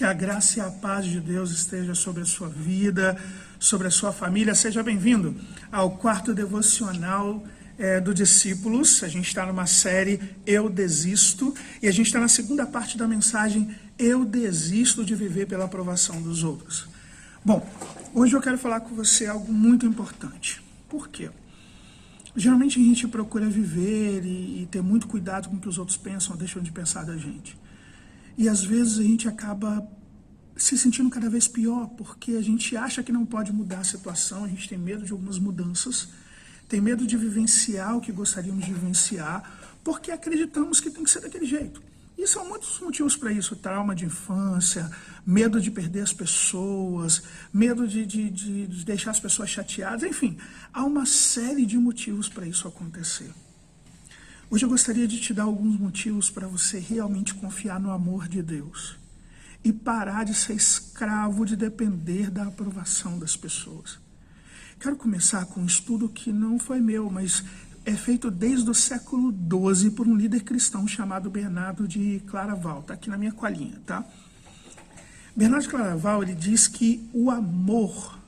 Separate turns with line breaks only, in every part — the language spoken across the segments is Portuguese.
Que a graça e a paz de Deus esteja sobre a sua vida, sobre a sua família. Seja bem-vindo ao quarto devocional do Discípulos. A gente está numa série Eu Desisto e a gente está na segunda parte da mensagem Eu Desisto de Viver pela Aprovação dos Outros. Bom, hoje eu quero falar com você algo muito importante. Por quê? Geralmente a gente procura viver e ter muito cuidado com o que os outros pensam ou deixam de pensar da gente. E às vezes a gente acaba se sentindo cada vez pior, porque a gente acha que não pode mudar a situação, a gente tem medo de algumas mudanças, tem medo de vivenciar o que gostaríamos de vivenciar, porque acreditamos que tem que ser daquele jeito. E são muitos motivos para isso: trauma de infância, medo de perder as pessoas, medo de deixar as pessoas chateadas, enfim, há uma série de motivos para isso acontecer. Hoje eu gostaria de te dar alguns motivos para você realmente confiar no amor de Deus e parar de ser escravo, de depender da aprovação das pessoas. Quero começar com um estudo que não foi meu, mas é feito desde o século XII por um líder cristão chamado Bernardo de Claraval. Está aqui na minha colinha, tá? Bernardo de Claraval, ele diz que o amor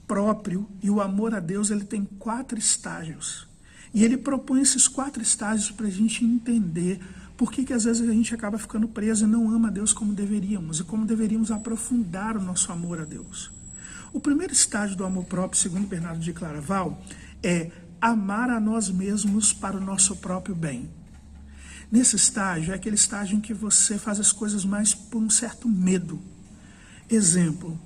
próprio e o amor a Deus, ele tem 4 estágios. E ele propõe esses 4 estágios para a gente entender por que às vezes a gente acaba ficando preso e não ama a Deus como deveríamos, e como deveríamos aprofundar o nosso amor a Deus. O primeiro estágio do amor próprio, segundo Bernardo de Claraval, é amar a nós mesmos para o nosso próprio bem. Nesse estágio, é aquele estágio em que você faz as coisas mais por um certo medo. Exemplo: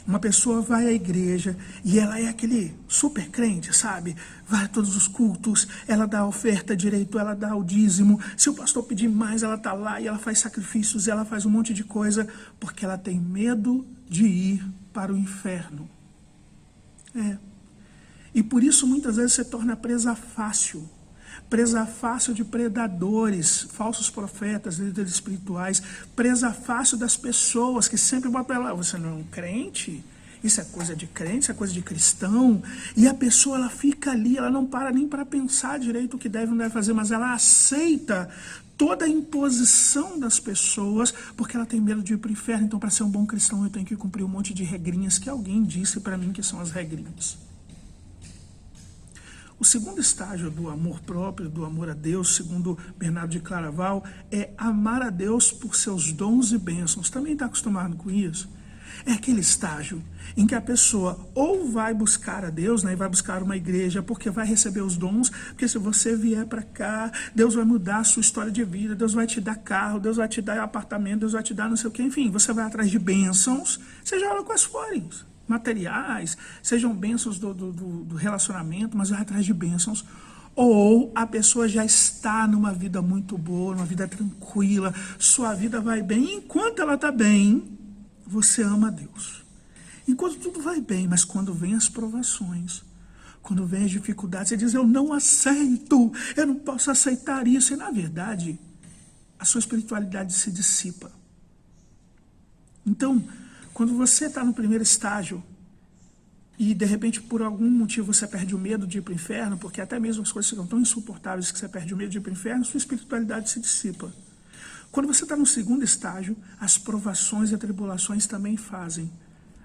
uma pessoa vai à igreja e ela é aquele super crente, sabe? Vai a todos os cultos, ela dá a oferta direito, ela dá o dízimo. Se o pastor pedir mais, ela está lá e ela faz sacrifícios, ela faz um monte de coisa, porque ela tem medo de ir para o inferno. E por isso muitas vezes se torna presa fácil de predadores, falsos profetas, líderes espirituais, presa fácil das pessoas que sempre botam para ela: você não é um crente? Isso é coisa de crente, isso é coisa de cristão. E a pessoa, ela fica ali, ela não para nem para pensar direito o que deve ou não deve fazer, mas ela aceita toda a imposição das pessoas, porque ela tem medo de ir para o inferno. Então, para ser um bom cristão, eu tenho que cumprir um monte de regrinhas que alguém disse para mim que são as regrinhas. O segundo estágio do amor próprio, do amor a Deus, segundo Bernardo de Claraval, é amar a Deus por seus dons e bênçãos. Também está acostumado com isso? É aquele estágio em que a pessoa ou vai buscar a Deus, né, e vai buscar uma igreja porque vai receber os dons, porque se você vier para cá, Deus vai mudar a sua história de vida, Deus vai te dar carro, Deus vai te dar apartamento, Deus vai te dar não sei o que, enfim, você vai atrás de bênçãos, seja ela quais forem, materiais, sejam bênçãos do relacionamento, mas vai atrás de bênçãos. Ou a pessoa já está numa vida muito boa, numa vida tranquila, sua vida vai bem, e enquanto ela está bem, você ama a Deus. Enquanto tudo vai bem, mas quando vem as provações, quando vem as dificuldades, você diz: eu não aceito, eu não posso aceitar isso. E na verdade, a sua espiritualidade se dissipa. Então, quando você está no primeiro estágio e de repente por algum motivo você perde o medo de ir para o inferno, porque até mesmo as coisas ficam tão insuportáveis que você perde o medo de ir para o inferno, sua espiritualidade se dissipa. Quando você está no segundo estágio, as provações e atribulações também fazem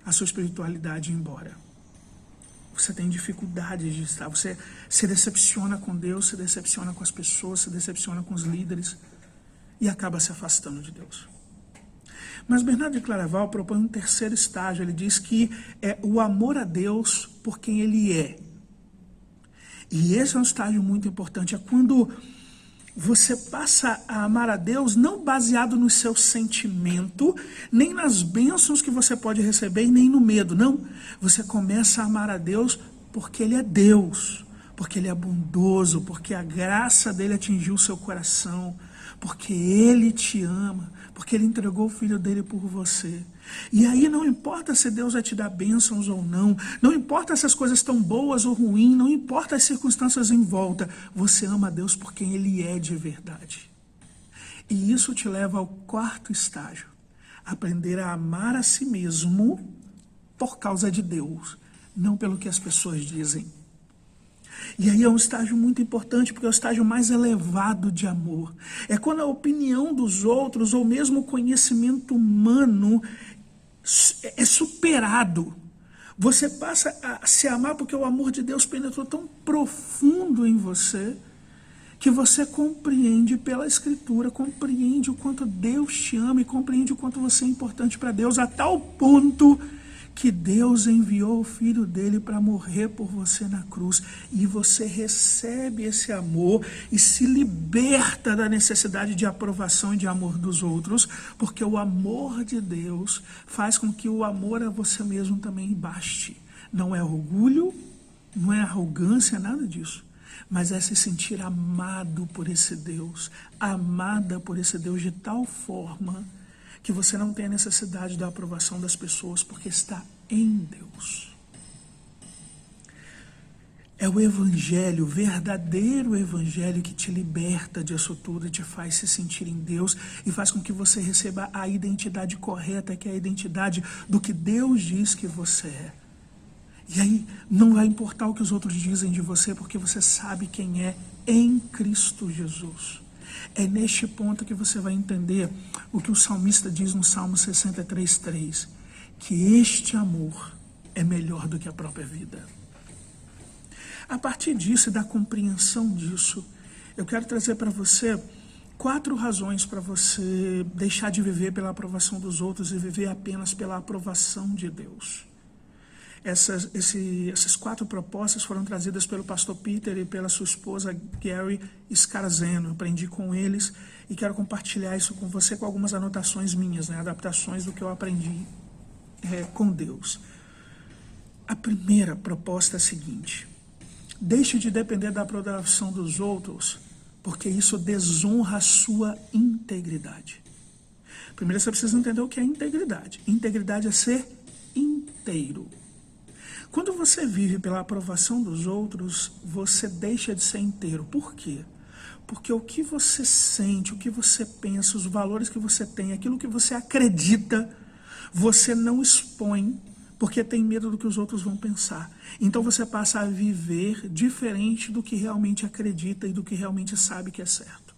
a sua espiritualidade ir embora. Você tem dificuldade de estar, você se decepciona com Deus, se decepciona com as pessoas, se decepciona com os líderes e acaba se afastando de Deus. Mas Bernardo de Claraval propõe um terceiro estágio. Ele diz que é o amor a Deus por quem Ele é. E esse é um estágio muito importante. É quando você passa a amar a Deus não baseado no seu sentimento, nem nas bênçãos que você pode receber e nem no medo. Não, você começa a amar a Deus porque Ele é Deus, porque Ele é bondoso, porque a graça dEle atingiu o seu coração, porque Ele te ama, porque Ele entregou o Filho dEle por você. E aí não importa se Deus vai te dar bênçãos ou não, não importa se as coisas estão boas ou ruins, não importa as circunstâncias em volta, você ama a Deus por quem Ele é de verdade. E isso te leva ao quarto estágio: aprender a amar a si mesmo por causa de Deus, não pelo que as pessoas dizem. E aí é um estágio muito importante, porque é o estágio mais elevado de amor. É quando a opinião dos outros, ou mesmo o conhecimento humano, é superado. Você passa a se amar porque o amor de Deus penetrou tão profundo em você, que você compreende pela Escritura, compreende o quanto Deus te ama e compreende o quanto você é importante para Deus, a tal ponto que Deus enviou o Filho dele para morrer por você na cruz. E você recebe esse amor e se liberta da necessidade de aprovação e de amor dos outros, porque o amor de Deus faz com que o amor a você mesmo também baste. Não é orgulho, não é arrogância, nada disso. Mas é se sentir amado por esse Deus, amada por esse Deus de tal forma que você não tem a necessidade da aprovação das pessoas, porque está em Deus. É o Evangelho, o verdadeiro Evangelho, que te liberta disso tudo e te faz se sentir em Deus e faz com que você receba a identidade correta, que é a identidade do que Deus diz que você é. E aí não vai importar o que os outros dizem de você, porque você sabe quem é em Cristo Jesus. É neste ponto que você vai entender o que o salmista diz no Salmo 63:3, que este amor é melhor do que a própria vida. A partir disso e da compreensão disso, eu quero trazer para você 4 razões para você deixar de viver pela aprovação dos outros e viver apenas pela aprovação de Deus. Essas 4 propostas foram trazidas pelo pastor Peter e pela sua esposa Gary Scarzeno. Eu aprendi com eles e quero compartilhar isso com você com algumas anotações minhas, adaptações do que eu aprendi com Deus. A primeira proposta é a seguinte: deixe de depender da aprovação dos outros, porque isso desonra a sua integridade. Primeiro você precisa entender o que é integridade. Integridade é ser inteiro. Quando você vive pela aprovação dos outros, você deixa de ser inteiro. Por quê? Porque o que você sente, o que você pensa, os valores que você tem, aquilo que você acredita, você não expõe, porque tem medo do que os outros vão pensar. Então você passa a viver diferente do que realmente acredita e do que realmente sabe que é certo.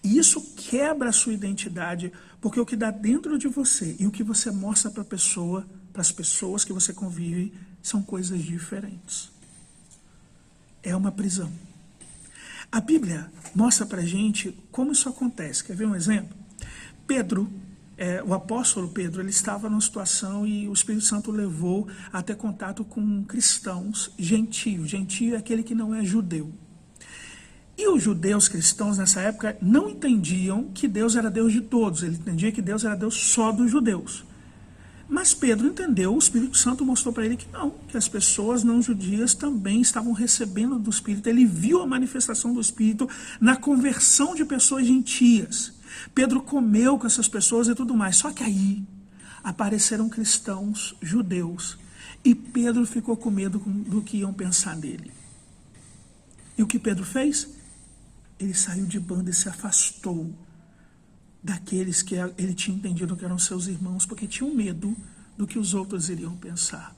E isso quebra a sua identidade, porque o que dá dentro de você e o que você mostra para as pessoas que você convive, são coisas diferentes. É uma prisão. A Bíblia mostra para a gente como isso acontece. Quer ver um exemplo? Pedro, o apóstolo Pedro, ele estava numa situação e o Espírito Santo o levou a ter contato com cristãos gentios. Gentio é aquele que não é judeu. E os judeus cristãos nessa época não entendiam que Deus era Deus de todos, ele entendia que Deus era Deus só dos judeus. Mas Pedro entendeu, o Espírito Santo mostrou para ele que não, que as pessoas não judias também estavam recebendo do Espírito. Ele viu a manifestação do Espírito na conversão de pessoas gentias. Pedro comeu com essas pessoas e tudo mais, só que aí apareceram cristãos judeus e Pedro ficou com medo do que iam pensar dele. E o que Pedro fez? Ele saiu de banda e se afastou daqueles que ele tinha entendido que eram seus irmãos, porque tinham medo do que os outros iriam pensar.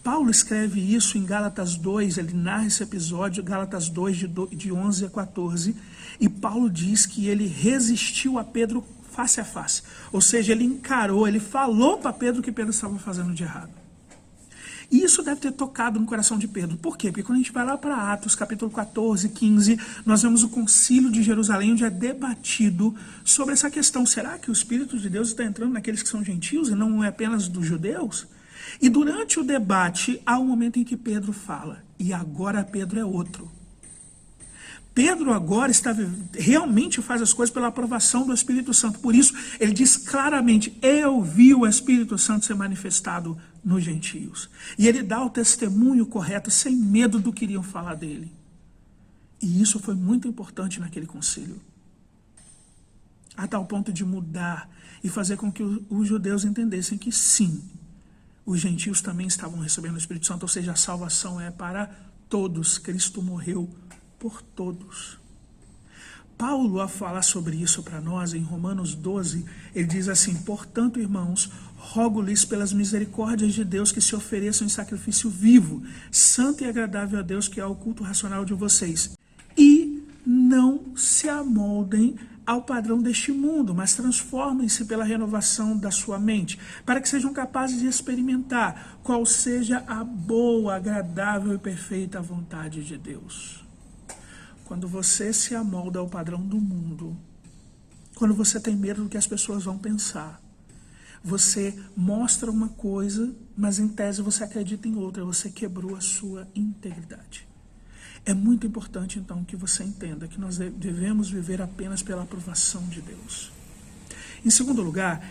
Paulo escreve isso em Gálatas 2, ele narra esse episódio, Gálatas 2, de 11 a 14, e Paulo diz que ele resistiu a Pedro face a face. Ou seja, ele encarou, ele falou para Pedro o que Pedro estava fazendo de errado. E isso deve ter tocado no coração de Pedro. Por quê? Porque quando a gente vai lá para Atos, capítulo 14, 15, nós vemos o concílio de Jerusalém, onde é debatido sobre essa questão. Será que o Espírito de Deus está entrando naqueles que são gentios e não é apenas dos judeus? E durante o debate, há um momento em que Pedro fala, e agora Pedro é outro. Pedro agora realmente faz as coisas pela aprovação do Espírito Santo. Por isso, ele diz claramente, eu vi o Espírito Santo ser manifestado nos gentios. E ele dá o testemunho correto, sem medo do que iriam falar dele. E isso foi muito importante naquele concílio. A tal ponto de mudar e fazer com que os judeus entendessem que sim, os gentios também estavam recebendo o Espírito Santo, ou seja, a salvação é para todos. Cristo morreu por todos. Paulo, a falar sobre isso para nós, em Romanos 12, ele diz assim: portanto, irmãos, rogo-lhes pelas misericórdias de Deus que se ofereçam em sacrifício vivo, santo e agradável a Deus, que é o culto racional de vocês. E não se amoldem ao padrão deste mundo, mas transformem-se pela renovação da sua mente, para que sejam capazes de experimentar qual seja a boa, agradável e perfeita vontade de Deus. Quando você se amolda ao padrão do mundo, quando você tem medo do que as pessoas vão pensar, você mostra uma coisa, mas em tese você acredita em outra, você quebrou a sua integridade. É muito importante, então, que você entenda que nós devemos viver apenas pela aprovação de Deus. Em segundo lugar,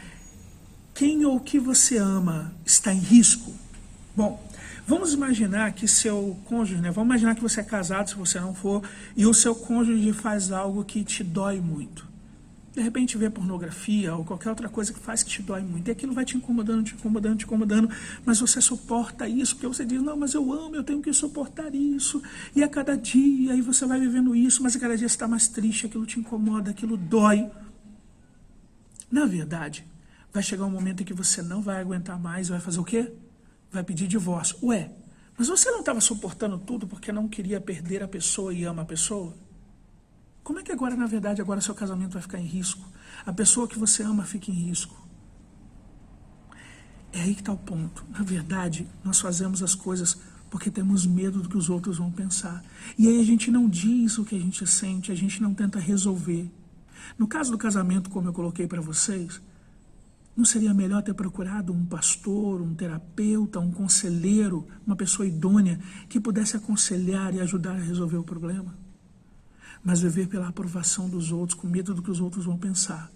quem ou o que você ama está em risco? Bom, vamos imaginar que seu cônjuge, vamos imaginar que você é casado, se você não for, e o seu cônjuge faz algo que te dói muito. De repente vê pornografia ou qualquer outra coisa que faz que te dói muito. E aquilo vai te incomodando, mas você suporta isso, porque você diz, não, mas eu amo, eu tenho que suportar isso. E a cada dia, aí você vai vivendo isso, mas a cada dia você está mais triste, aquilo te incomoda, aquilo dói. Na verdade, vai chegar um momento em que você não vai aguentar mais, vai fazer o quê? Vai pedir divórcio. Ué, mas você não estava suportando tudo porque não queria perder a pessoa e ama a pessoa? Como é que agora, na verdade, agora seu casamento vai ficar em risco? A pessoa que você ama fica em risco. É aí que está o ponto. Na verdade, nós fazemos as coisas porque temos medo do que os outros vão pensar. E aí a gente não diz o que a gente sente, a gente não tenta resolver. No caso do casamento, como eu coloquei para vocês, não seria melhor ter procurado um pastor, um terapeuta, um conselheiro, uma pessoa idônea que pudesse aconselhar e ajudar a resolver o problema? Mas viver pela aprovação dos outros, com medo do que os outros vão pensar,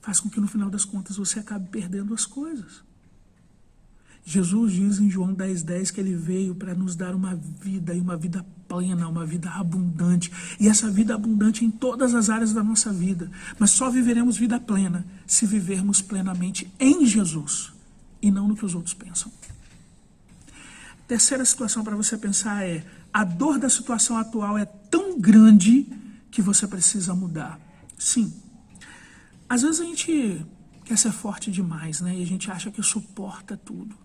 faz com que no final das contas você acabe perdendo as coisas. Jesus diz em João 10,10 que ele veio para nos dar uma vida, e uma vida plena, uma vida abundante. E essa vida abundante em todas as áreas da nossa vida. Mas só viveremos vida plena se vivermos plenamente em Jesus e não no que os outros pensam. Terceira situação para você pensar é: a dor da situação atual é tão grande que você precisa mudar. Sim. Às vezes a gente quer ser forte demais, e a gente acha que suporta tudo.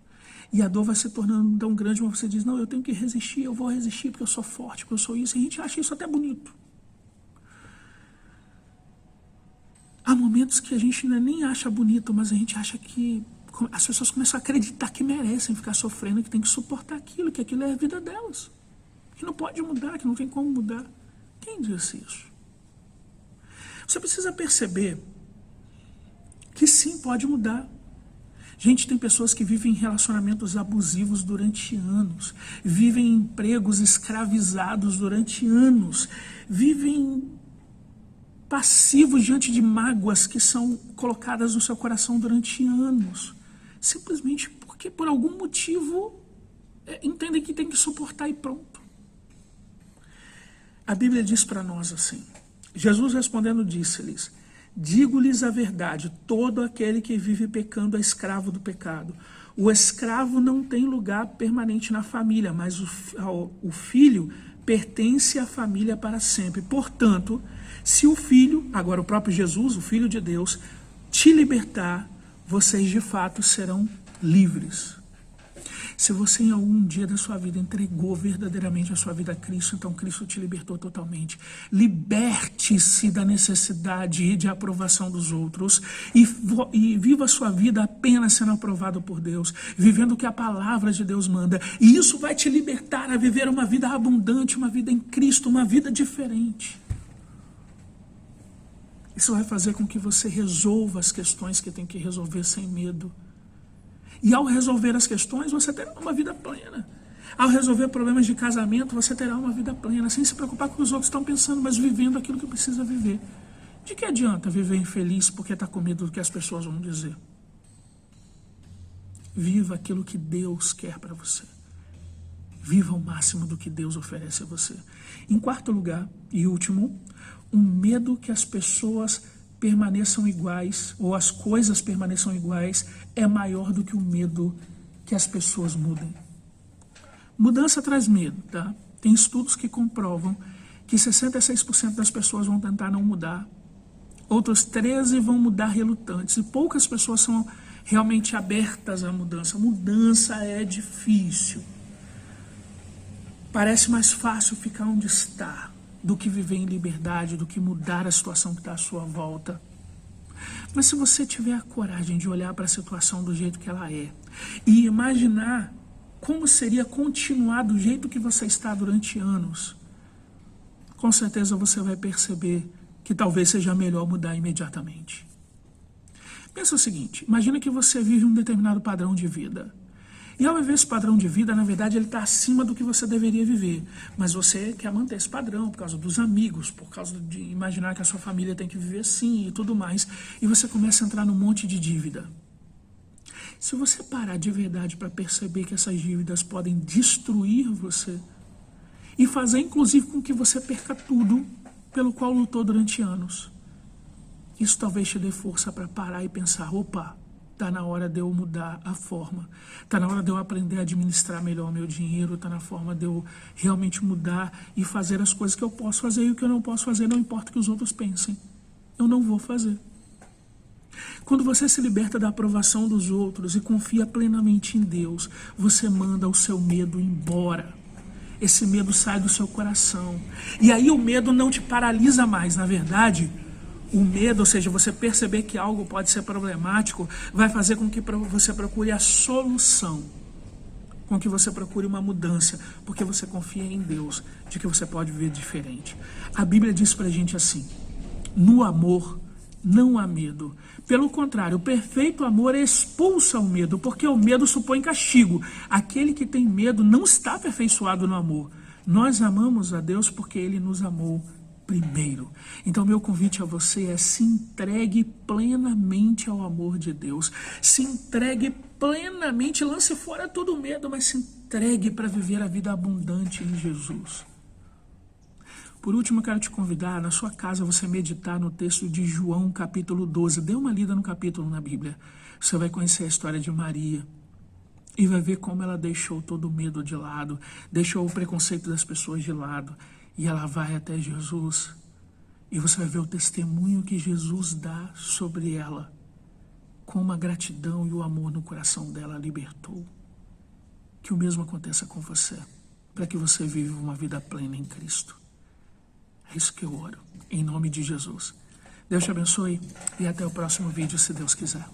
E a dor vai se tornando tão grande, mas você diz, não, eu tenho que resistir, eu vou resistir porque eu sou forte, porque eu sou isso. E a gente acha isso até bonito. Há momentos que a gente nem acha bonito, mas a gente acha que as pessoas começam a acreditar que merecem ficar sofrendo, que tem que suportar aquilo, que aquilo é a vida delas. Que não pode mudar, que não tem como mudar. Quem disse isso? Você precisa perceber que sim, pode mudar. Gente, tem pessoas que vivem em relacionamentos abusivos durante anos, vivem em empregos escravizados durante anos, vivem passivos diante de mágoas que são colocadas no seu coração durante anos, simplesmente porque por algum motivo entendem que tem que suportar e pronto. A Bíblia diz para nós assim, Jesus respondendo disse-lhes, digo-lhes a verdade, todo aquele que vive pecando é escravo do pecado. O escravo não tem lugar permanente na família, mas o filho pertence à família para sempre. Portanto, se o filho, agora o próprio Jesus, o Filho de Deus, te libertar, vocês de fato serão livres. Se você em algum dia da sua vida entregou verdadeiramente a sua vida a Cristo, então Cristo te libertou totalmente. Liberte-se da necessidade de aprovação dos outros e viva a sua vida apenas sendo aprovado por Deus, vivendo o que a palavra de Deus manda. E isso vai te libertar a viver uma vida abundante, uma vida em Cristo, uma vida diferente. Isso vai fazer com que você resolva as questões que tem que resolver sem medo. E ao resolver as questões, você terá uma vida plena. Ao resolver problemas de casamento, você terá uma vida plena, sem se preocupar com o que os outros estão pensando, mas vivendo aquilo que precisa viver. De que adianta viver infeliz porque está com medo do que as pessoas vão dizer? Viva aquilo que Deus quer para você. Viva o máximo do que Deus oferece a você. Em quarto lugar e último, um medo que as pessoas permaneçam iguais, ou as coisas permaneçam iguais, é maior do que o medo que as pessoas mudem. Mudança traz medo, tá? Tem estudos que comprovam que 66% das pessoas vão tentar não mudar. Outros 13% vão mudar relutantes. E poucas pessoas são realmente abertas à mudança. Mudança é difícil. Parece mais fácil ficar onde está do que viver em liberdade, do que mudar a situação que está à sua volta. Mas se você tiver a coragem de olhar para a situação do jeito que ela é e imaginar como seria continuar do jeito que você está durante anos, com certeza você vai perceber que talvez seja melhor mudar imediatamente. Pensa o seguinte, imagina que você vive um determinado padrão de vida. E ao viver esse padrão de vida, na verdade, ele está acima do que você deveria viver. Mas você quer manter esse padrão por causa dos amigos, por causa de imaginar que a sua família tem que viver assim e tudo mais. E você começa a entrar num monte de dívida. Se você parar de verdade para perceber que essas dívidas podem destruir você e fazer, inclusive, com que você perca tudo pelo qual lutou durante anos, isso talvez te dê força para parar e pensar, opa, está na hora de eu mudar a forma, está na hora de eu aprender a administrar melhor o meu dinheiro, está na forma de eu realmente mudar e fazer as coisas que eu posso fazer, e o que eu não posso fazer, não importa o que os outros pensem, eu não vou fazer. Quando você se liberta da aprovação dos outros e confia plenamente em Deus, você manda o seu medo embora. Esse medo sai do seu coração. E aí o medo não te paralisa mais, na verdade. O medo, ou seja, você perceber que algo pode ser problemático, vai fazer com que você procure a solução, com que você procure uma mudança, porque você confia em Deus, de que você pode viver diferente. A Bíblia diz pra gente assim, no amor não há medo. Pelo contrário, o perfeito amor expulsa o medo, porque o medo supõe castigo. Aquele que tem medo não está aperfeiçoado no amor. Nós amamos a Deus porque Ele nos amou primeiro. Então, meu convite a você é se entregue plenamente ao amor de Deus. Se entregue plenamente, lance fora todo o medo, mas se entregue para viver a vida abundante em Jesus. Por último, eu quero te convidar, na sua casa, você meditar no texto de João, capítulo 12. Dê uma lida no capítulo na Bíblia. Você vai conhecer a história de Maria e vai ver como ela deixou todo o medo de lado, deixou o preconceito das pessoas de lado, e ela vai até Jesus, e você vai ver o testemunho que Jesus dá sobre ela, como a gratidão e o amor no coração dela a libertou. Que o mesmo aconteça com você, para que você viva uma vida plena em Cristo. É isso que eu oro, em nome de Jesus. Deus te abençoe e até o próximo vídeo, se Deus quiser.